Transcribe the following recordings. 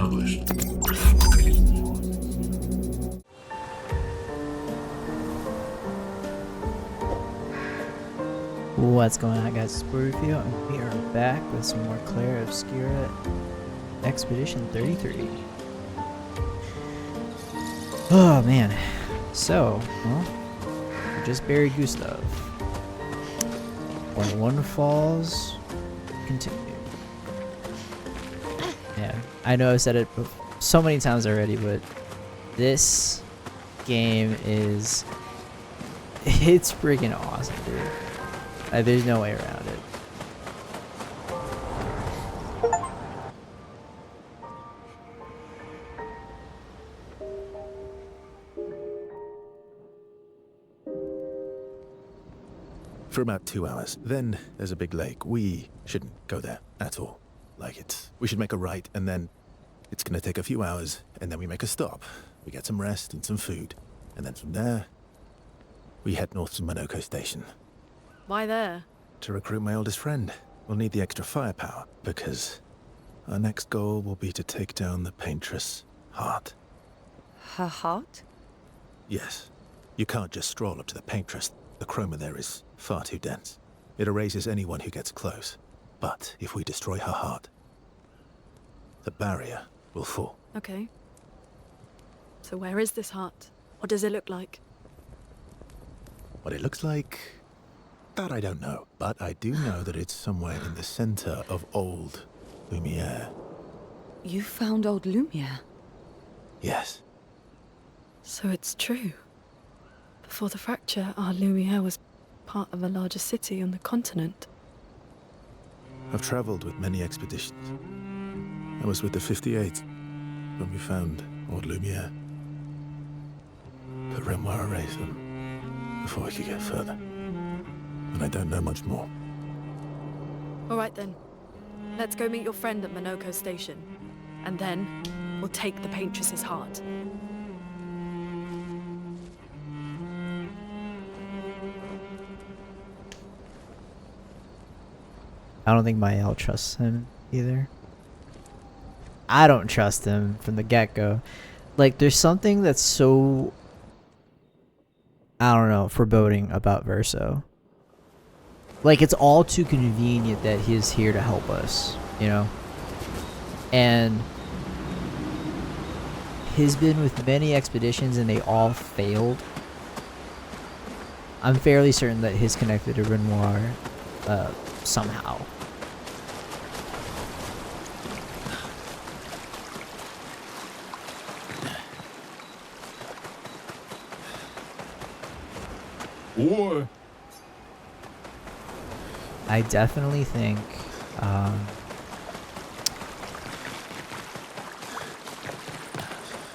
established. What's going on, guys? It's Review, and we are back with some more Clair Obscur Expedition 33. Oh man. So, well, we just buried Gustav. When one falls, continue. Yeah, I know I've said it so many times already, but this game is... it's freaking awesome, dude. There's no way around it. For about 2 hours. Then there's a big lake. We shouldn't go there at all. We should make a right, and then it's gonna take a few hours, and then we make a stop. We get some rest and some food. And then from there, we head north to Monoko Station. Why there? To recruit my oldest friend. We'll need the extra firepower, because our next goal will be to take down the paintress Heart. Her heart? Yes. You can't just stroll up to the paintress. The chroma there is far too dense. It erases anyone who gets close. But if we destroy her heart, the barrier will fall. Okay. So where is this heart? What does it look like? What it looks like, that I don't know. But I do know that it's somewhere in the center of old Lumiere. You found old Lumiere? Yes. So it's true. Before the fracture, our Lumiere was part of a larger city on the continent. I've traveled with many expeditions. I was with the 58th when we found old Lumiere. But Renoir erased them before we could get further. And I don't know much more. All right then. Let's go meet your friend at Monoko Station. And then, we'll take the paintress's heart. I don't think Mael trusts him either. I don't trust him from the get-go. Like, there's something that's so, I don't know, foreboding about Verso. Like, it's all too convenient that he's here to help us, you know? And he's been with many expeditions and they all failed. I'm fairly certain that he's connected to Renoir somehow. Or I definitely think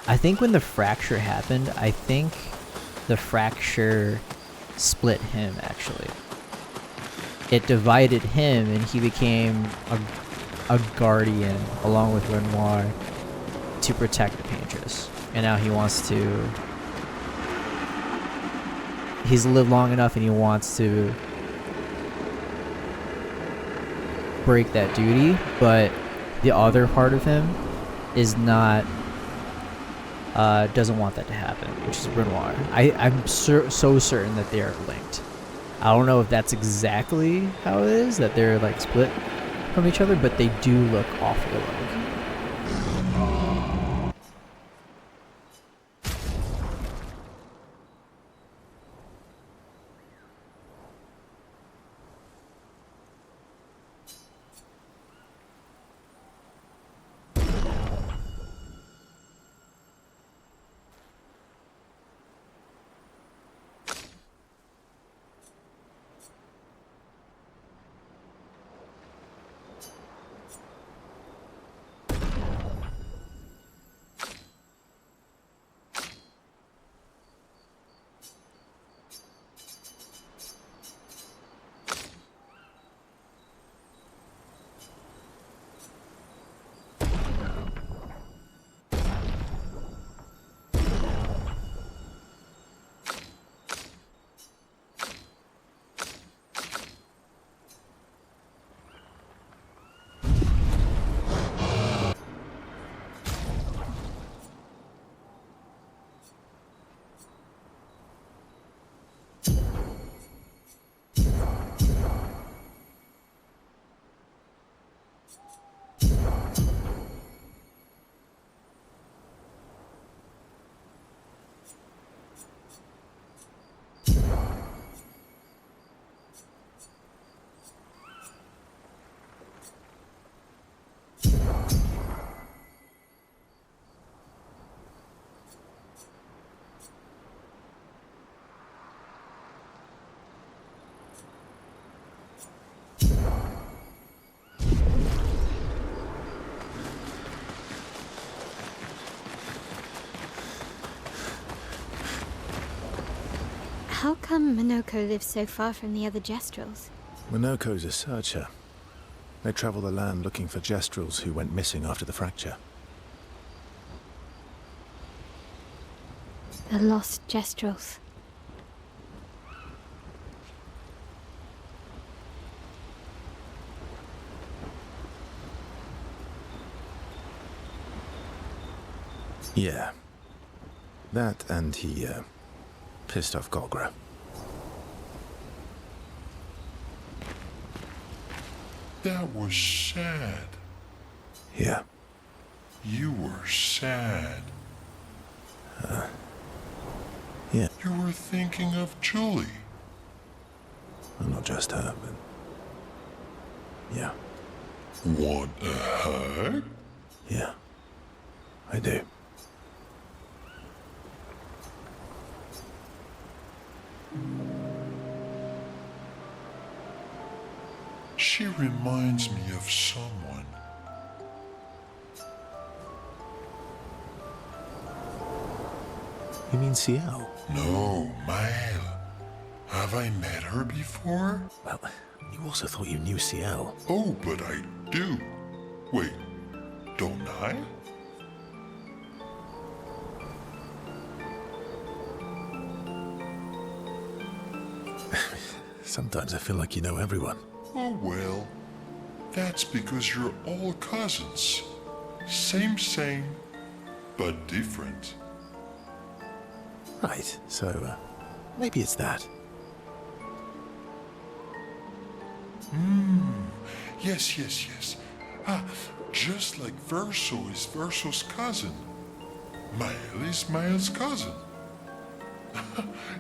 I think when the fracture happened, I think the fracture split him, actually. It divided him and he became a guardian along with Renoir to protect the paintress. And now he wants to... he's lived long enough and he wants to break that duty, but the other part of him is not doesn't want that to happen, which is Renoir. I'm so certain that they are linked. I don't know if that's exactly how it is, that they're like split from each other, but they do look awfully alike. How come Minoko lives so far from the other Gestrels? Minoko's a searcher. They travel the land looking for Gestrels who went missing after the fracture. The lost Gestrels. Yeah. That and he, pissed off Golgra. That was sad. Yeah. You were sad. Yeah. You were thinking of Julie. Well, not just her, but... yeah. Want a hug? Yeah. I do. She reminds me of someone. You mean CL? No, Mael. Have I met her before? Well, you also thought you knew CL. Oh, but I do. Wait, don't I? Sometimes I feel like you know everyone. Oh well, that's because you're all cousins. Same, but different. Right, so, maybe it's that. Yes. Ah, just like Verso is Verso's cousin. Mael is Mael's cousin.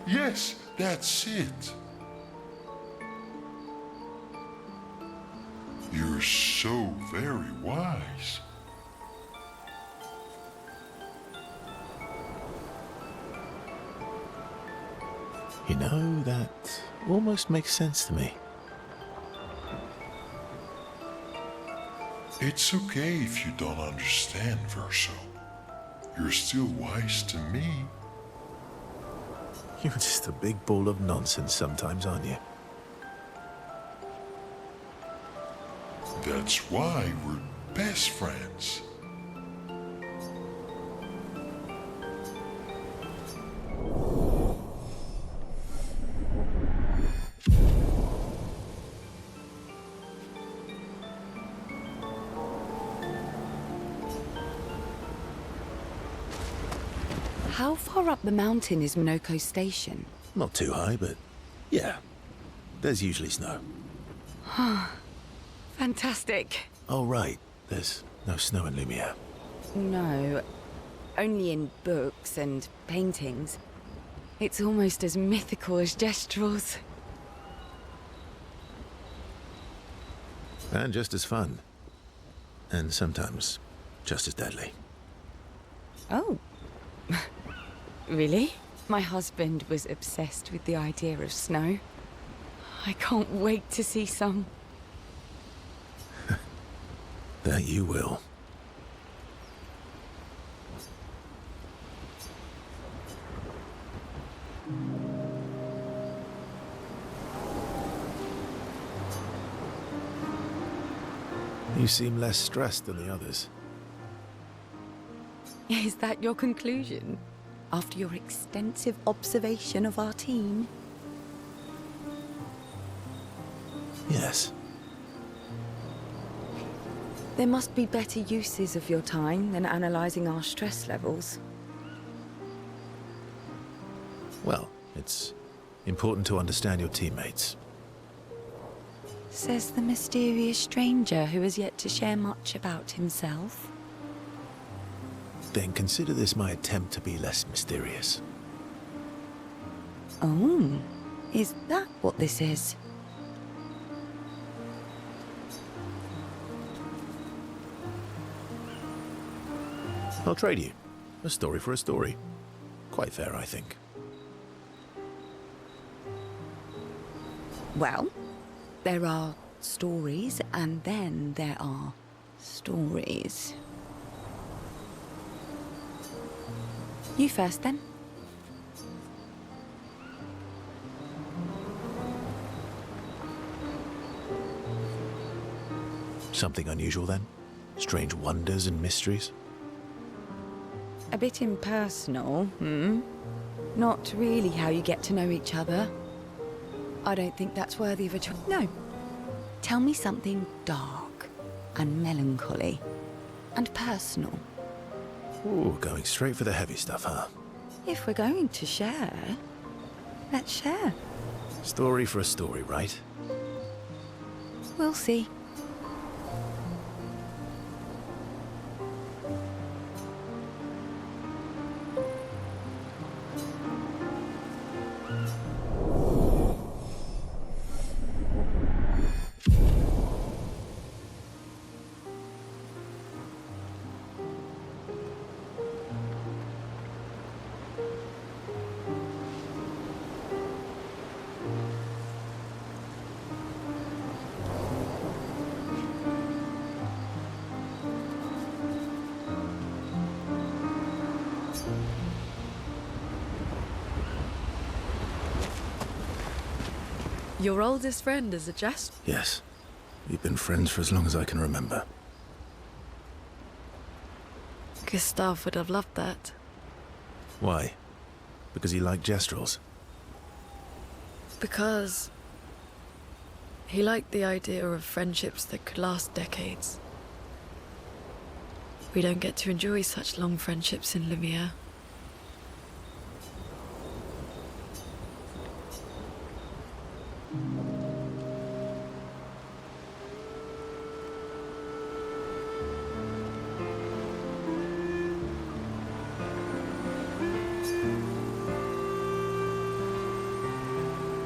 Yes, that's it. You're so very wise. You know, that almost makes sense to me. It's okay if you don't understand, Verso. You're still wise to me. You're just a big ball of nonsense sometimes, aren't you? That's why we're best friends. How far up the mountain is Minoko Station? Not too high, but yeah. There's usually snow. Fantastic. Oh, right. There's no snow in Lumiere. No, only in books and paintings. It's almost as mythical as Gestrels. And just as fun. And sometimes just as deadly. Oh. Really? My husband was obsessed with the idea of snow. I can't wait to see some. That you will. You seem less stressed than the others. Is that your conclusion? After your extensive observation of our team? Yes. There must be better uses of your time than analysing our stress levels. Well, it's important to understand your teammates. Says the mysterious stranger who has yet to share much about himself. Then consider this my attempt to be less mysterious. Oh, is that what this is? I'll trade you. A story for a story. Quite fair, I think. Well, there are stories and then there are stories. You first then. Something unusual then? Strange wonders and mysteries? A bit impersonal, hmm? Not really how you get to know each other. I don't think that's worthy of a choice. No. Tell me something dark and melancholy and personal. Ooh, going straight for the heavy stuff, huh? If we're going to share, let's share. Story for a story, right? We'll see. Your oldest friend is a jest. Yes. We've been friends for as long as I can remember. Gustav would have loved that. Why? Because he liked Jestrels? Because he liked the idea of friendships that could last decades. We don't get to enjoy such long friendships in Lumiere.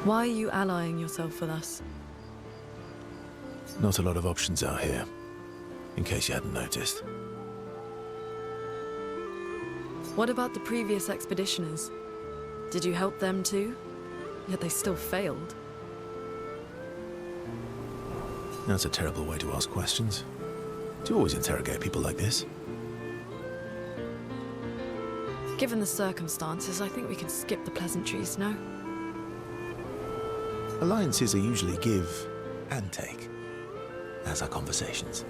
Why are you allying yourself with us? Not a lot of options out here, in case you hadn't noticed. What about the previous expeditioners? Did you help them too? Yet they still failed. That's a terrible way to ask questions. Do you always interrogate people like this? Given the circumstances, I think we can skip the pleasantries, no? Alliances are usually give and take, as are conversations.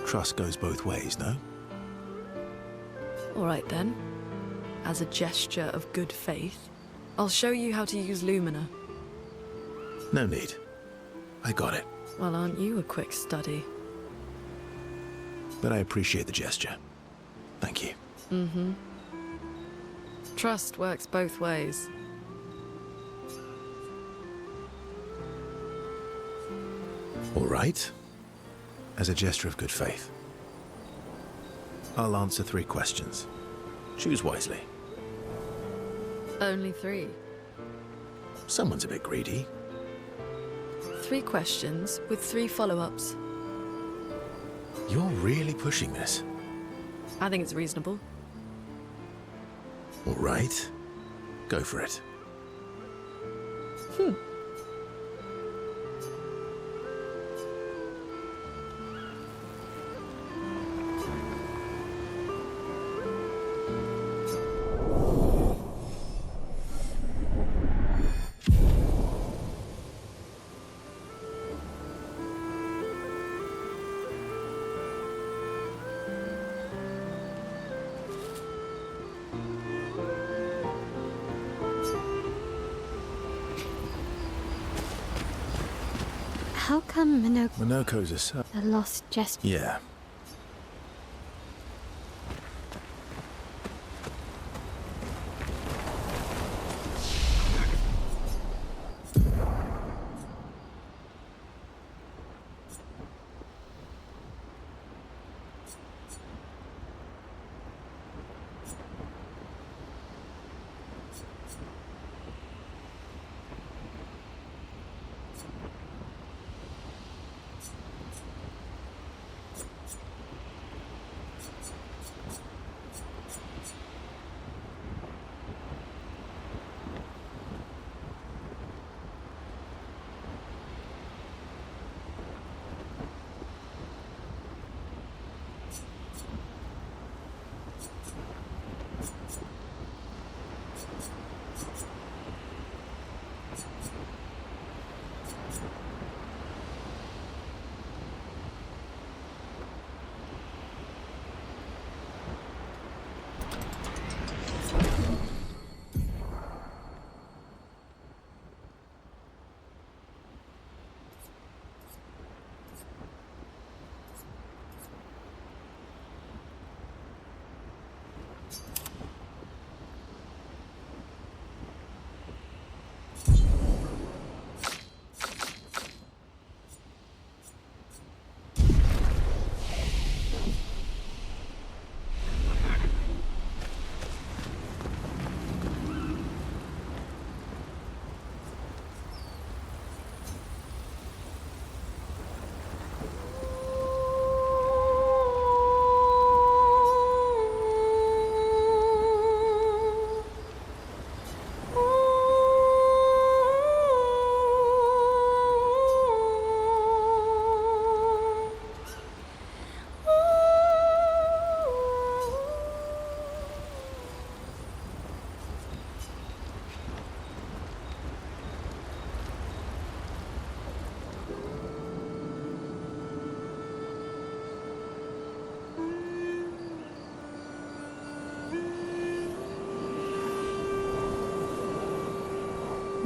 Trust goes both ways, no? All right then. As a gesture of good faith, I'll show you how to use Lumina. No need. I got it. Well, aren't you a quick study? But I appreciate the gesture. Thank you. Mm-hmm. Trust works both ways. All right. As a gesture of good faith, I'll answer 3 questions. Choose wisely. Only 3. Someone's a bit greedy. 3 questions with 3 follow-ups. You're really pushing this. I think it's reasonable. All right. Go for it. How come Minoko's a the lost gesture? Yeah.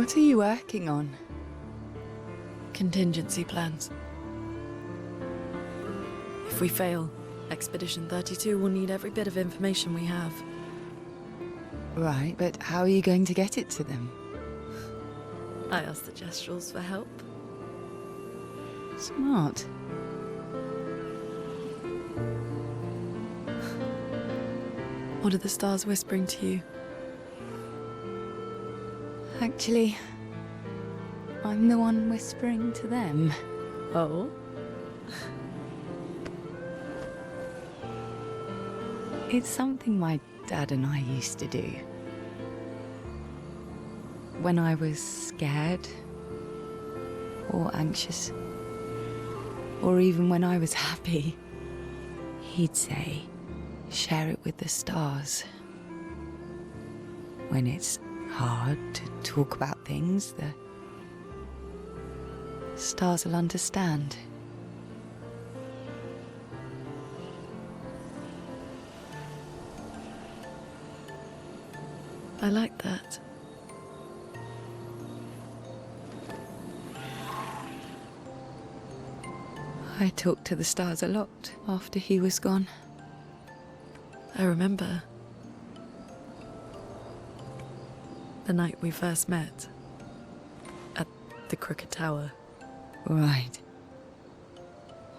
What are you working on? Contingency plans. If we fail, Expedition 32 will need every bit of information we have. Right, but how are you going to get it to them? I asked the Gestrals for help. Smart. What are the stars whispering to you? Actually, I'm the one whispering to them. Oh? It's something my dad and I used to do. When I was scared, or anxious, or even when I was happy, he'd say, share it with the stars. When it's hard to talk about things, the stars will understand. I like that. I talked to the stars a lot after he was gone. I remember the night we first met at the Crooked Tower. Right.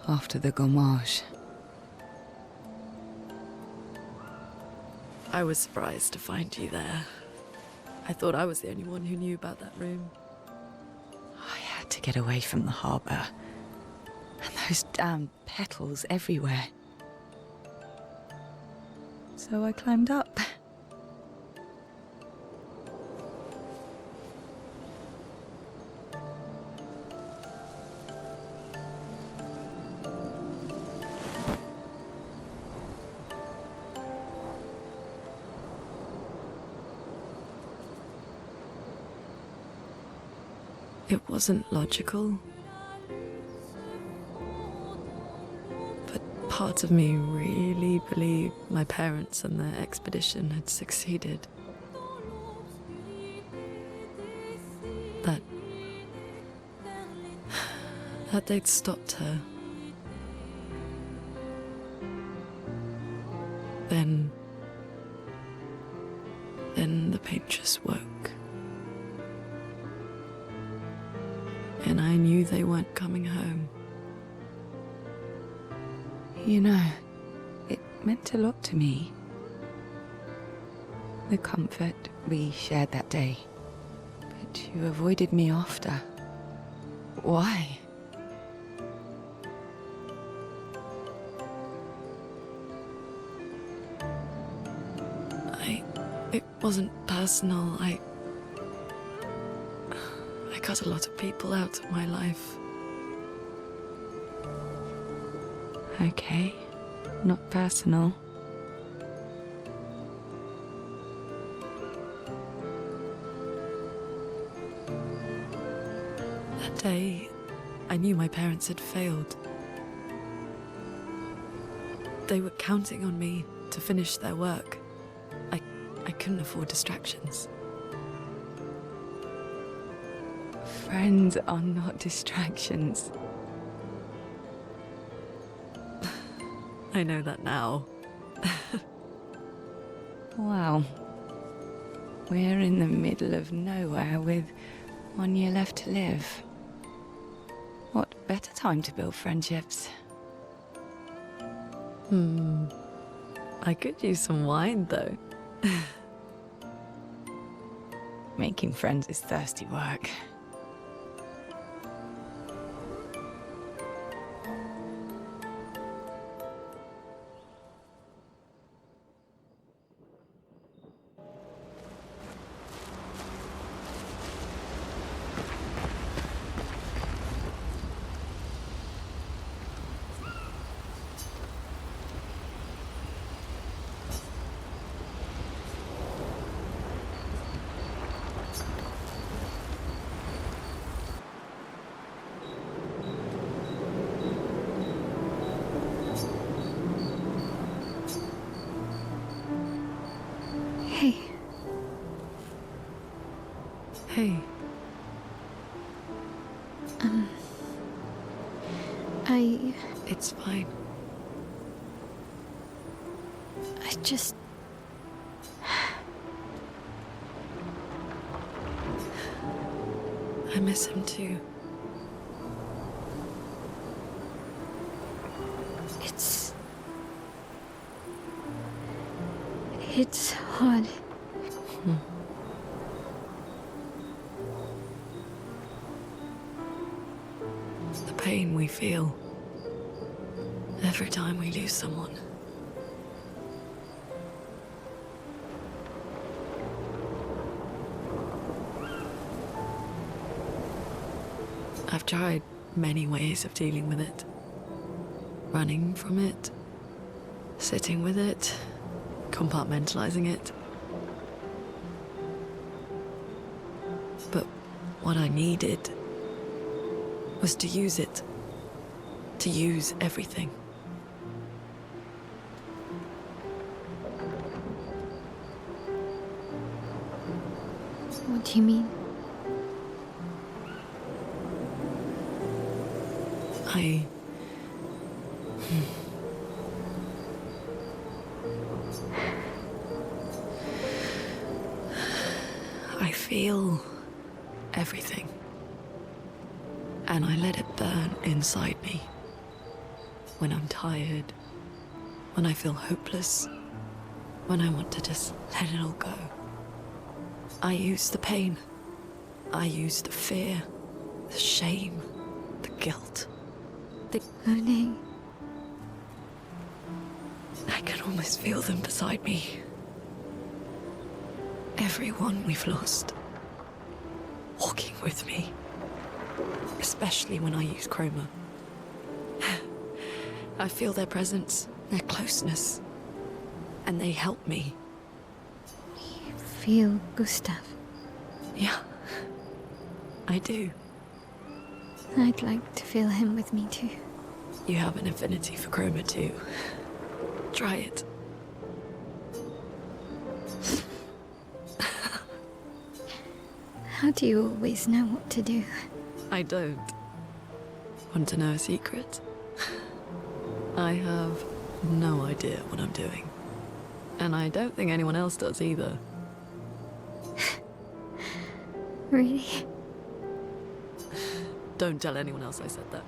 After the gommage. I was surprised to find you there. I thought I was the only one who knew about that room. I had to get away from the harbour. And those damn petals everywhere. So I climbed up. It wasn't logical. But parts of me really believed my parents and their expedition had succeeded. That they'd stopped her. Then the paint just woke. And I knew they weren't coming home. You know, it meant a lot to me. The comfort we shared that day. But you avoided me after. Why? It wasn't personal. I cut a lot of people out of my life. Okay, not personal. That day, I knew my parents had failed. They were counting on me to finish their work. I couldn't afford distractions. Friends are not distractions. I know that now. Wow. We're in the middle of nowhere with 1 year left to live. What better time to build friendships? I could use some wine, though. Making friends is thirsty work. Hey, Hey, sorry. It's fine. I just... I miss him too. It's hard. The pain we feel every time we lose someone. I've tried many ways of dealing with it. Running from it, sitting with it, compartmentalizing it. But what I needed was to use it. To use everything. What do you mean? I feel everything. And I let it burn inside me. When I'm tired, when I feel hopeless, when I want to just let it all go. I use the pain. I use the fear, the shame, the guilt. Oh no. I can almost feel them beside me. Everyone we've lost. Walking with me. Especially when I use chroma. I feel their presence, their closeness. And they help me. You feel Gustav? Yeah, I do. I'd like to feel him with me too. You have an affinity for chroma too. Try it. How do you always know what to do? I don't. Want to know a secret? I have no idea what I'm doing. And I don't think anyone else does either. Really? Don't tell anyone else I said that.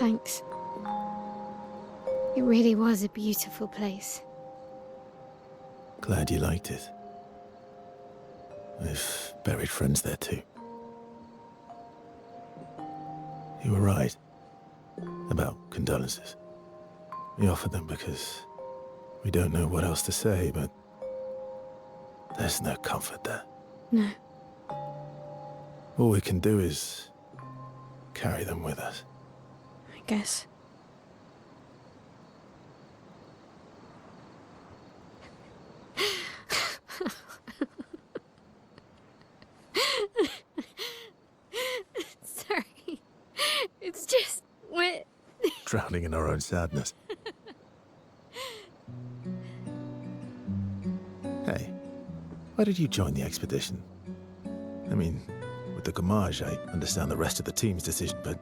Thanks. It really was a beautiful place. Glad you liked it. I've buried friends there too. You were right about condolences. We offered them because we don't know what else to say, but there's no comfort there. No. All we can do is carry them with us. I guess. Sorry. It's just wet. Drowning in our own sadness. Hey, why did you join the expedition? I mean, with the Gamage, I understand the rest of the team's decision, but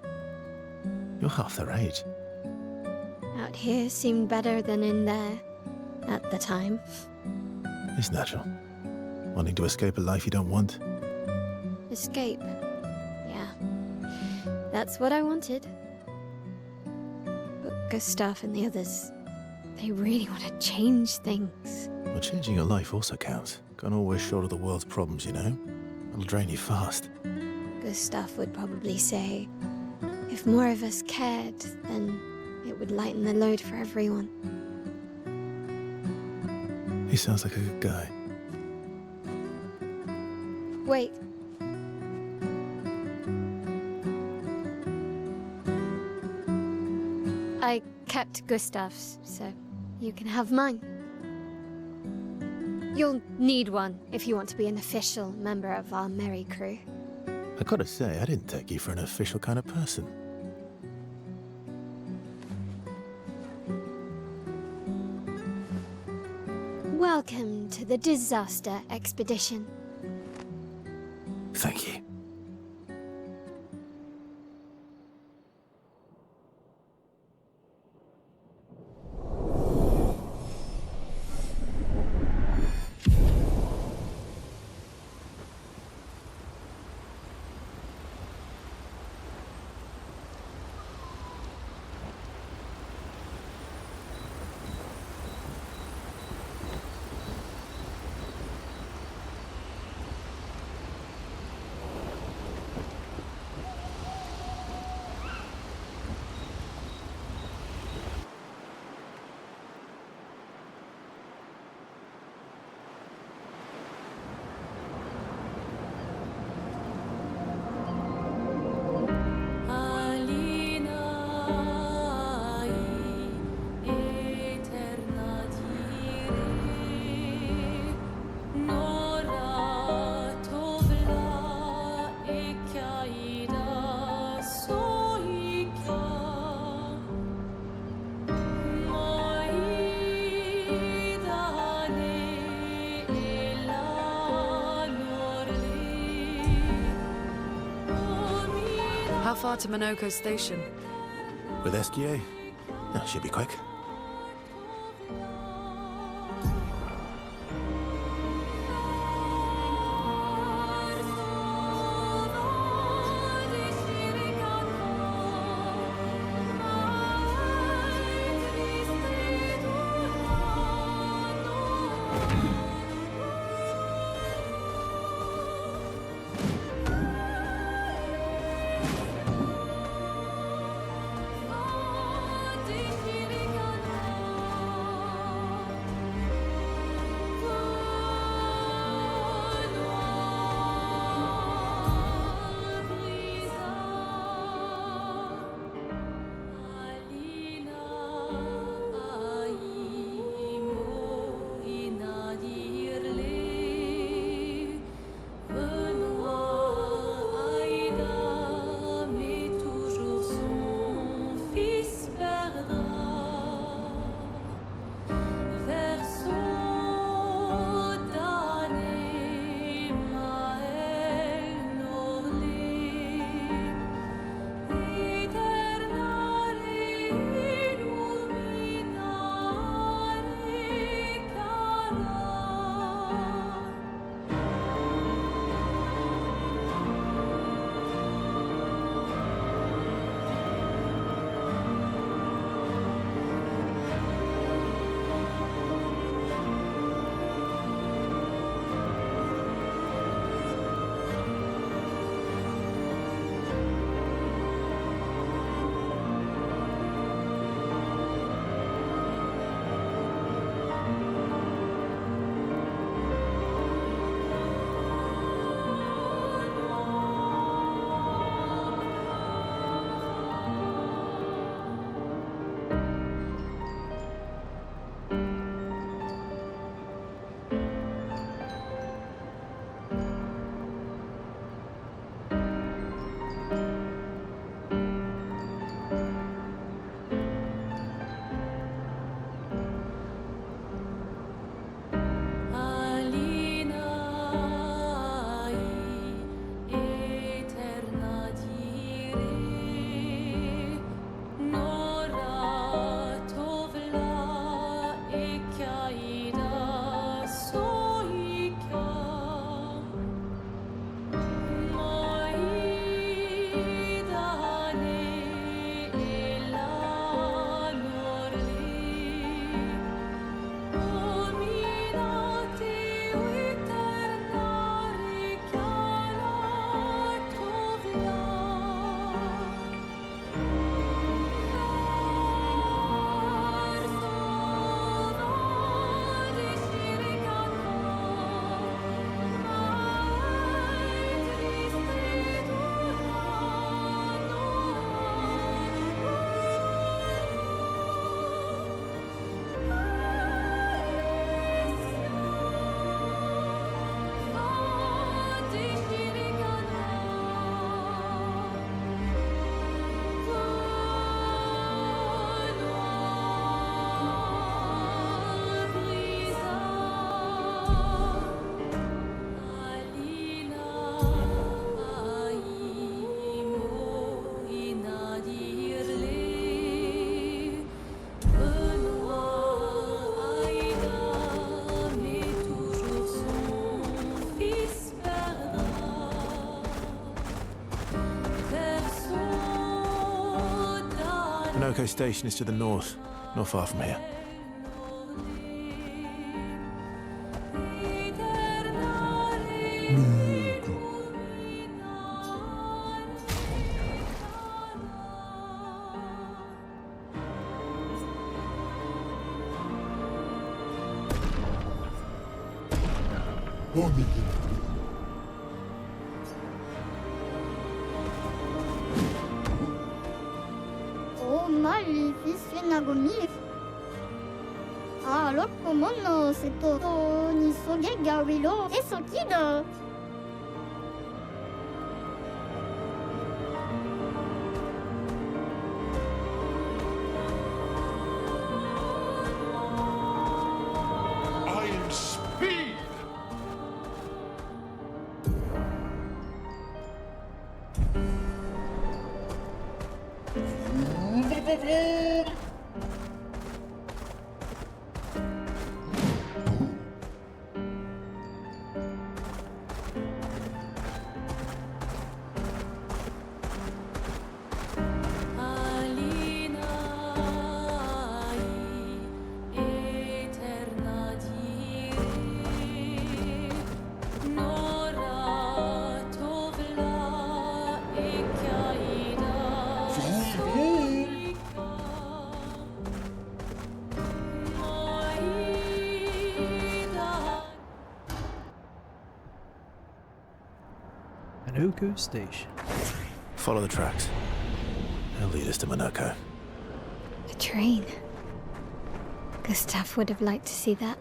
you're half their age. Out here seemed better than in there. At the time. It's natural. Wanting to escape a life you don't want. Escape. Yeah. That's what I wanted. But Gustav and the others, they really want to change things. Well, changing your life also counts. Can't always shoulder the world's problems, you know? It'll drain you fast. Gustav would probably say, if more of us cared, then it would lighten the load for everyone. He sounds like a good guy. Wait. I kept Gustav's, so you can have mine. You'll need one if you want to be an official member of our merry crew. I gotta say, I didn't take you for an official kind of person. Welcome to the disaster expedition. Thank you. How far to Minoko Station? With SGA? Should be quick. Minoko Station is to the north, not far from here. Oh, Maleficent Ah, comment no, c'est to ni soge gawilo et sokido. I am speed! Minoko Station. Follow the tracks. They'll lead us to Minoko. A train. Gustav would have liked to see that.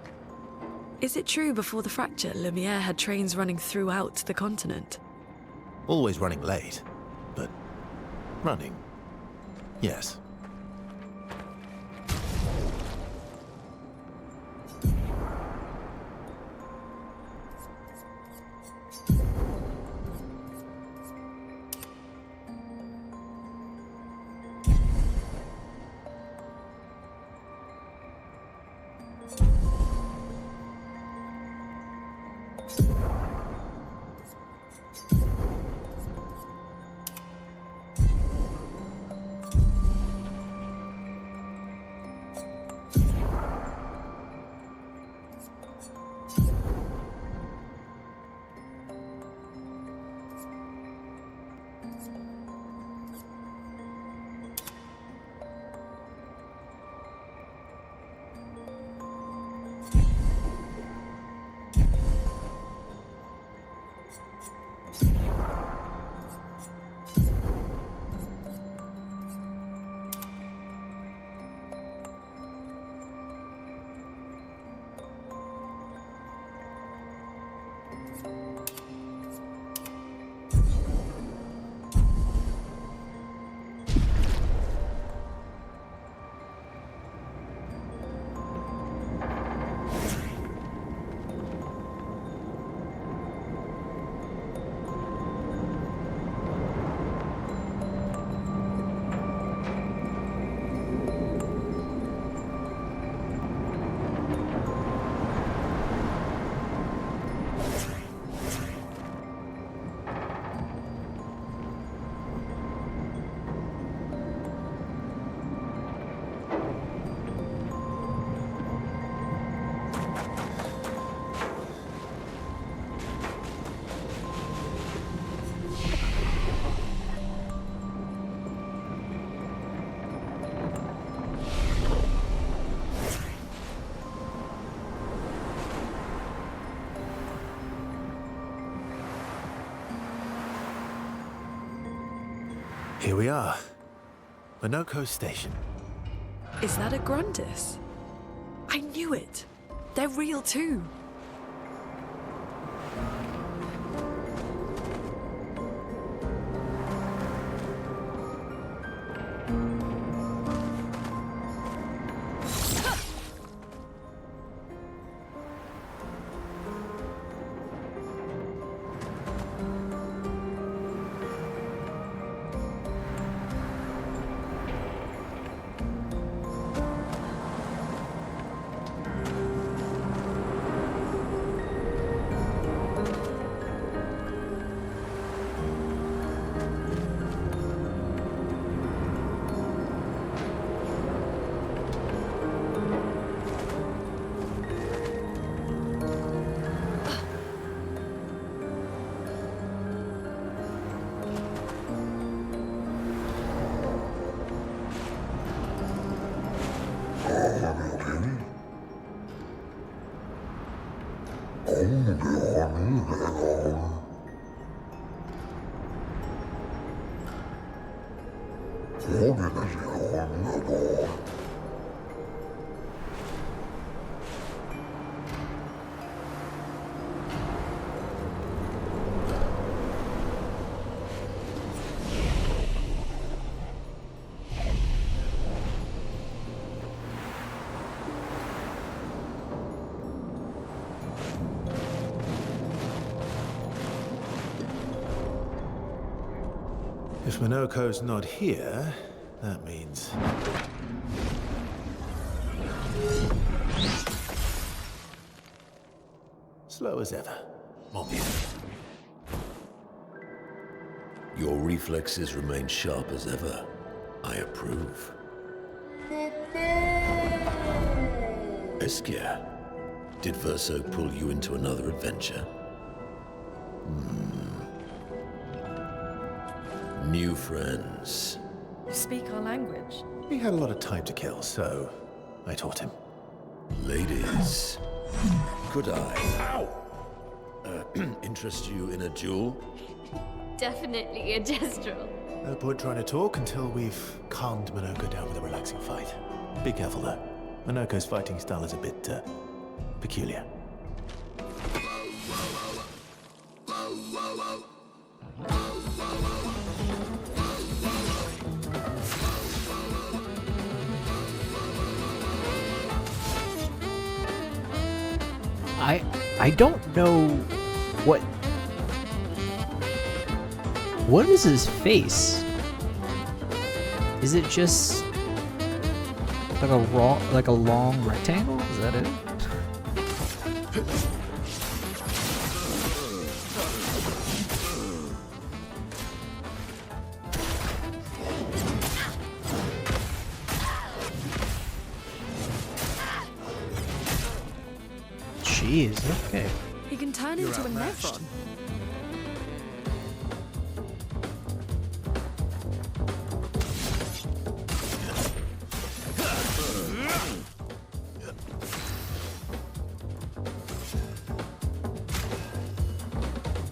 Is it true before the fracture, Lumiere had trains running throughout the continent? Always running late, but running, yes. Here we are. Minoko Station. Is that a Grundis? I knew it! They're real too! If Minoko's not here, that means... slow as ever. More beautiful. Your reflexes remain sharp as ever. I approve. Obscur, did Verso pull you into another adventure? New friends. You speak our language. He had a lot of time to kill, so I taught him. Ladies, could I interest you in a duel? Definitely a gestural. No point trying to talk until we've calmed Minoko down with a relaxing fight. Be careful, though. Minoko's fighting style is a bit, peculiar. I don't know what is his face? Is it just like a long rectangle? Is that it? Jeez, okay. He can turn into a nephron.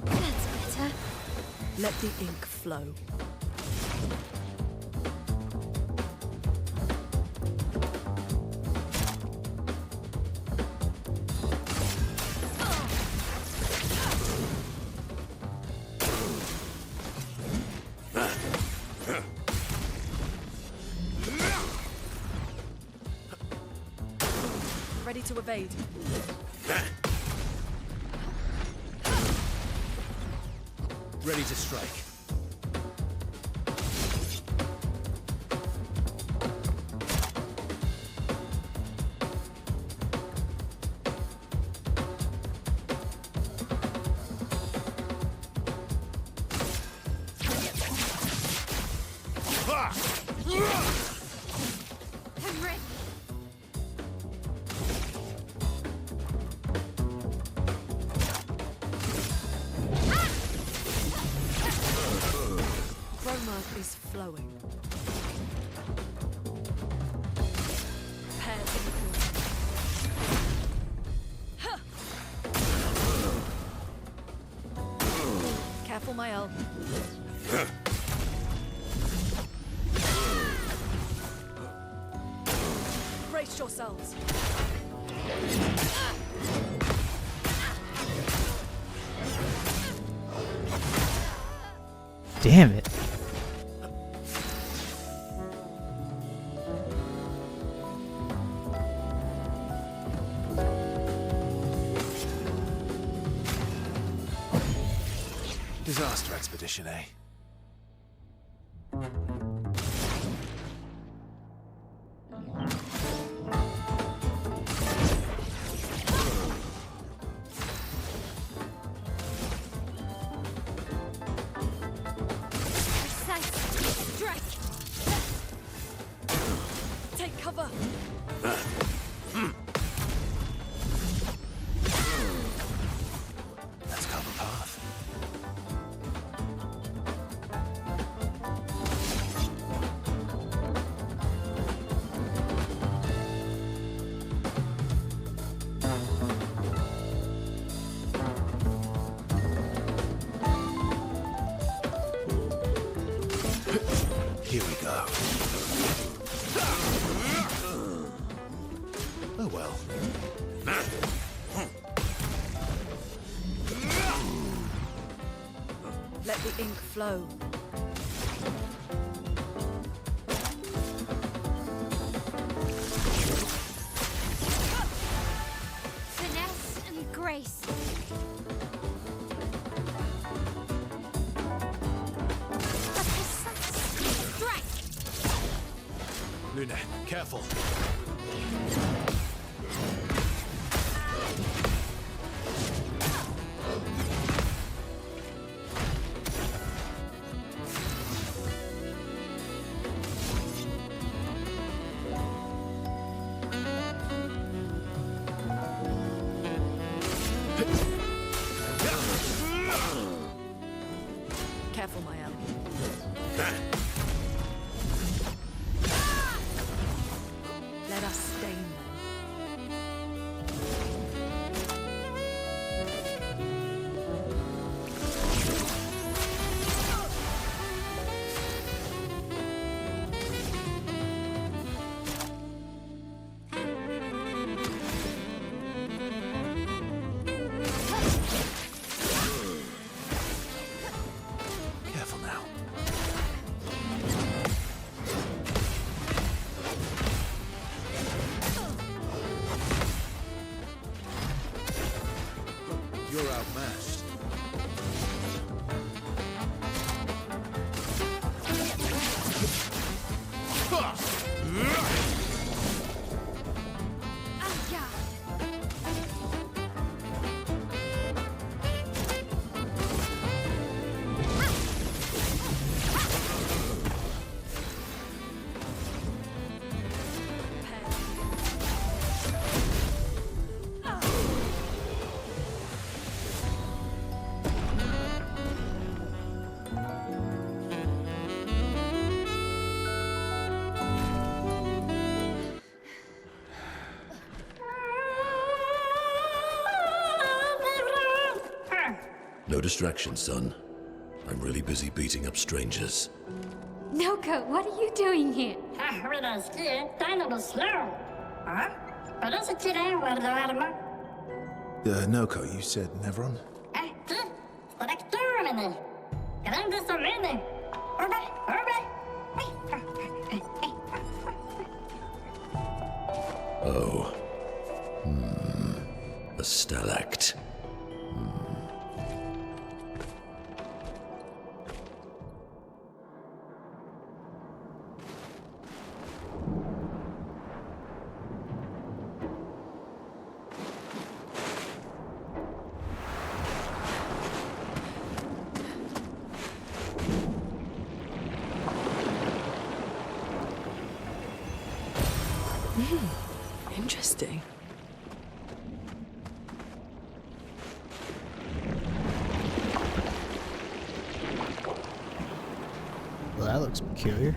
That's better. Let the ink flow. Ready to evade. Ready to strike. I'm ready. Chroma is flowing. Prepare to be caught. Careful, my elf. Brace yourselves. Damn it. Disaster expedition, eh? Precise. Strike. Take cover. Let's cover path. Here we go. ink flow. Finesse and grace. Strike! Luna, careful. Careful, my elf. Let us stain them. Careful now. You're outmatched. No distraction, son. I'm really busy beating up strangers. Noko, what are you doing here? Noko, you said Nevron? Oh. A stalact. Interesting. Well, that looks peculiar.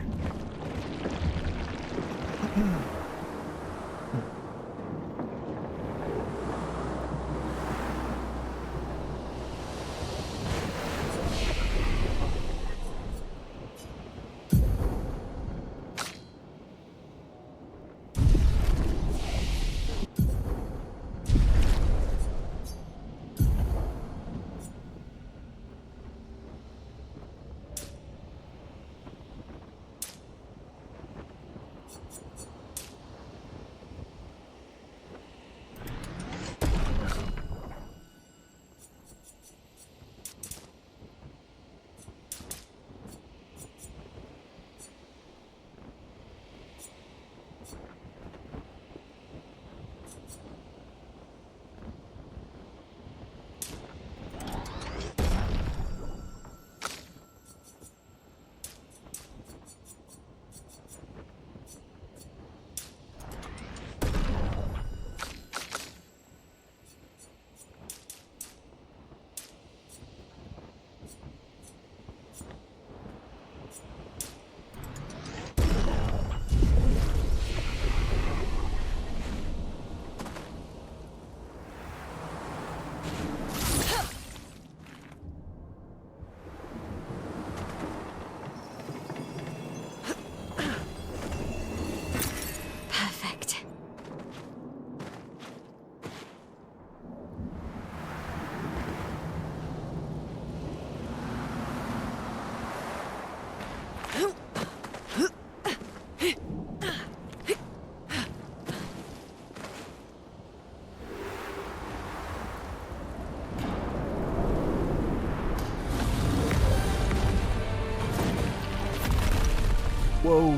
Whoa.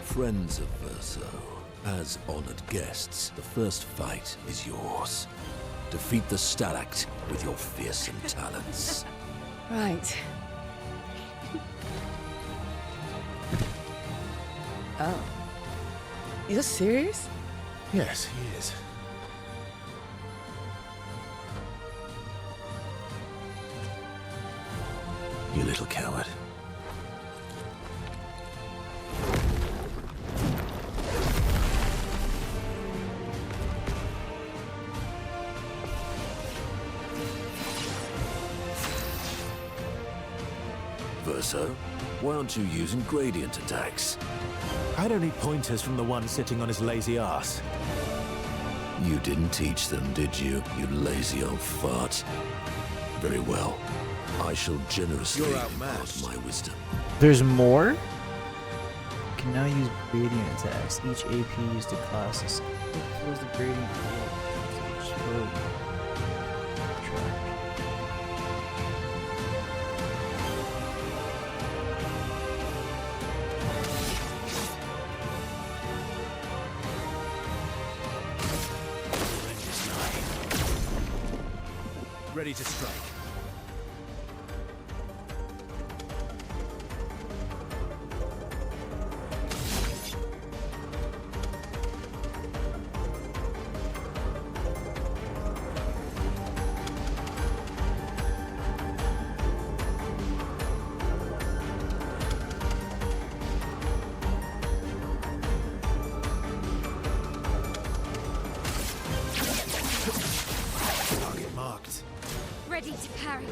Friends of Verso, as honored guests, the first fight is yours. Defeat the Stalact with your fearsome talents. Right. Oh. You're serious? Yes, he is. You little coward. Verso, why aren't you using gradient attacks? I don't need pointers from the one sitting on his lazy ass. You didn't teach them, did you, you lazy old fart? Very well. I shall generously You're impart outmatched. my wisdom. There's more? Can now use gradient attacks. Each AP used to classes. What was the gradient? Ready to strike. Target marked. Ready to parry.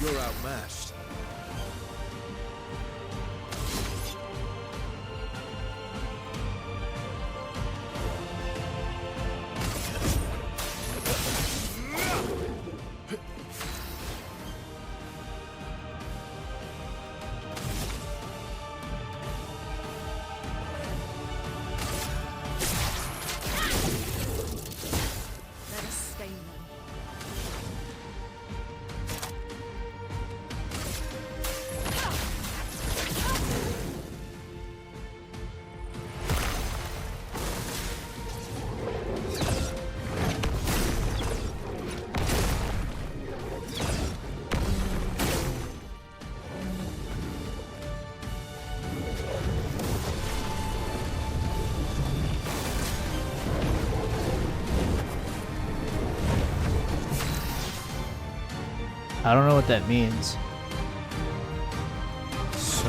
You're outmatched. Let us stain them. I don't know what that means. So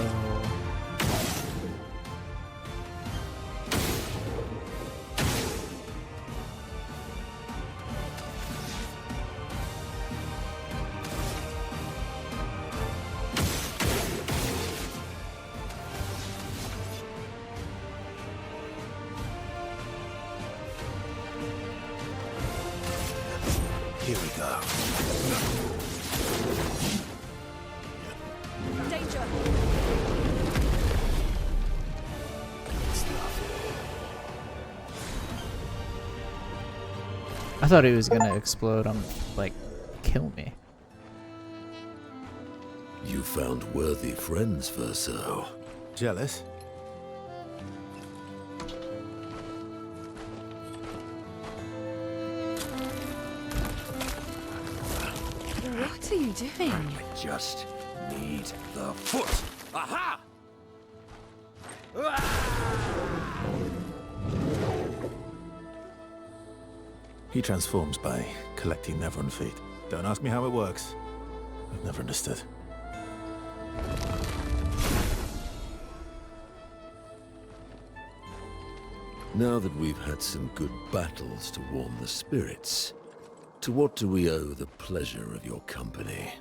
Here we go. Danger! I thought he was gonna explode on, like, kill me. You found worthy friends, Verso. Jealous? What are you doing? I just need the foot. Aha! He transforms by collecting Nevron feet. Don't ask me how it works. I've never understood. Now that we've had some good battles to warm the spirits, To what do we owe the pleasure of your company?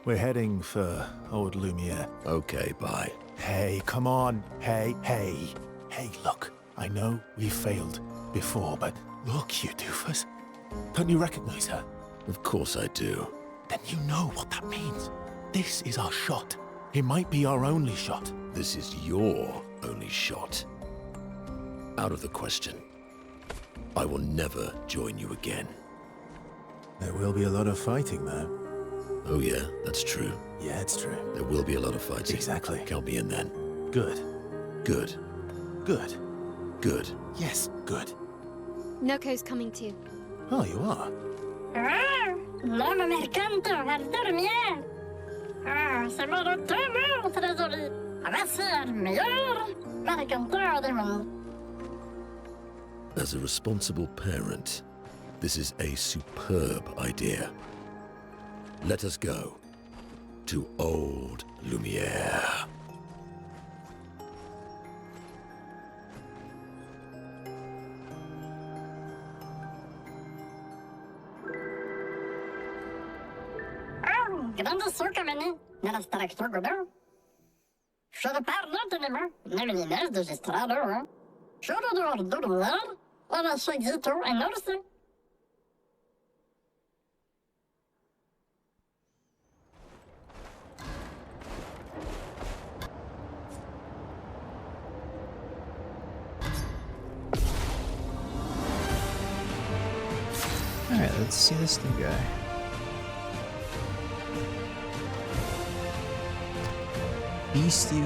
We're heading for old Lumiere. Okay, bye. Hey, come on. Hey. Hey, look. I know we failed before, but look, you doofus. Don't you recognize her? Of course I do. Then you know what that means. This is our shot. It might be our only shot. This is your only shot. Out of the question. I will never join you again. There will be a lot of fighting, though. Oh yeah, that's true. Yeah, it's true. There will be a lot of fighting. Exactly. Count me in then. Good. Good. Good. Good. Yes, good. Noko's coming too. Oh, you are? L'homme mercanto va dormir. C'est mon retour, trésorier. Va ser meilleur mercanteur du monde. As a responsible parent, this is a superb idea. Let us go to old Lumiere. Grande suca, meni. Nella straktor godão. Choro parlo de lima. Neminines de gestrado. Choro do ordular. Ora chegito em norte. Alright, let's see this new guy. Bestial.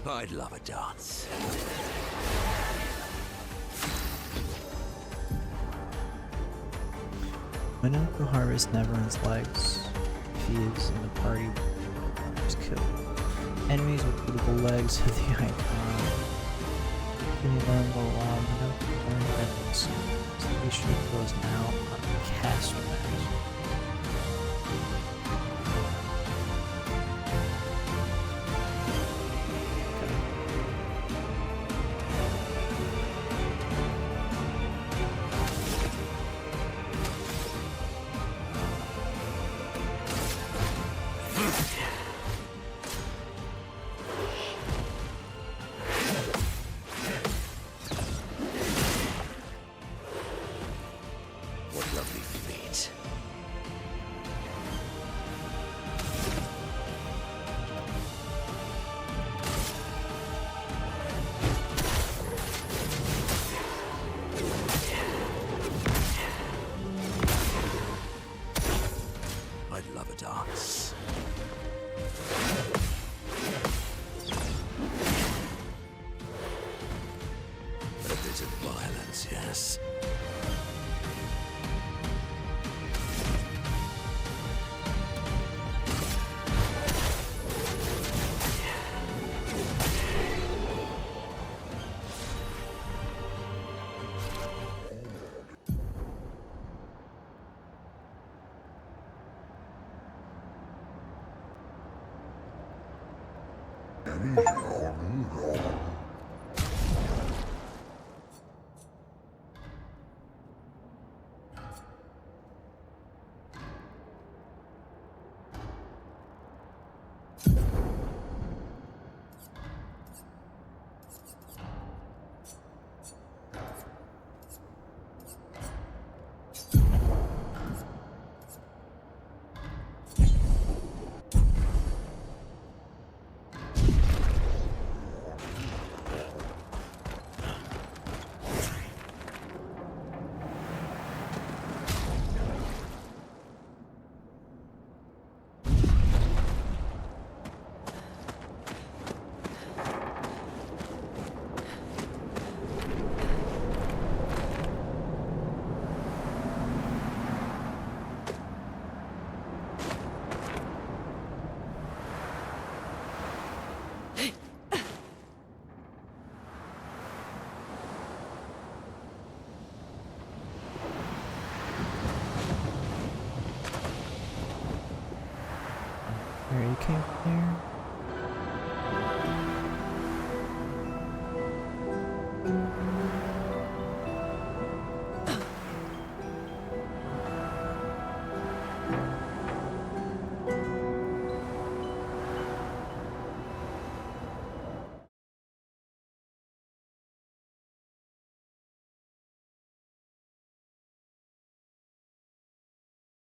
I'd love a dance. When Noko harvests Neverland's legs, if he is in the party, is killed. Enemies with beautiful legs have the icon. When you learn the law, Noko learn veterans. So we should close now on the cast match. What lovely feet. I'd love a dance. A bit of violence, yes. okay, Claire.